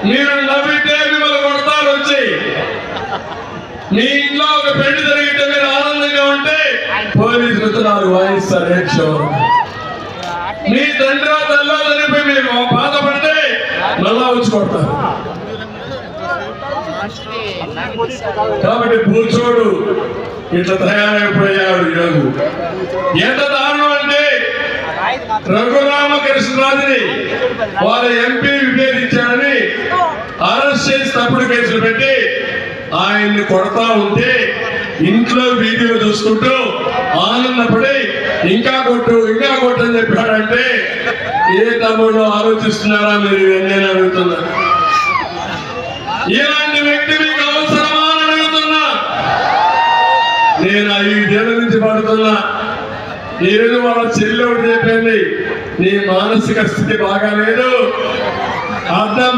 మీరు నవ్వితే మిమ్మల్ని కొడతారు వచ్చి. మీ ఇంట్లో ఒక పెళ్లి జరిగితే మీరు ఆనందంగా ఉంటే పోలీసులు నాకు వాయిస్తారు ఏడ్చో. మీ తండ్రి తల్లో చనిపోయి మీరు బాధపడితే మళ్ళా వచ్చి కొడతారు. కాబట్టి కూర్చోడు ఇట్లా తయారైపోయాడు ఈరోజు. ఎంత దారుణం అంటే రఘురామకృష్ణరాజుని వాళ్ళ ఎంపీ విభేదించారని అరెస్ట్ చేసి తప్పుడు కేసులు పెట్టి ఆయన్ని కొడతా ఉంటే ఇంట్లో వీడియో చూసుకుంటూ ఆనందపడి ఇంకా కొట్టు అని చెప్పాడంటే ఏ తమ్ముడు ఆలోచిస్తున్నారా మీరు? నేను అడుగుతున్నా, ఇలాంటి వ్యక్తి మీకు అవసరమా అని అడుగుతున్నా. నేను 5 ఏళ్ల నుంచి పడుతున్నా. ఈరోజు వాళ్ళ చెల్లెడు చెప్పింది నీ మానసిక స్థితి బాగాలేదు, అర్థం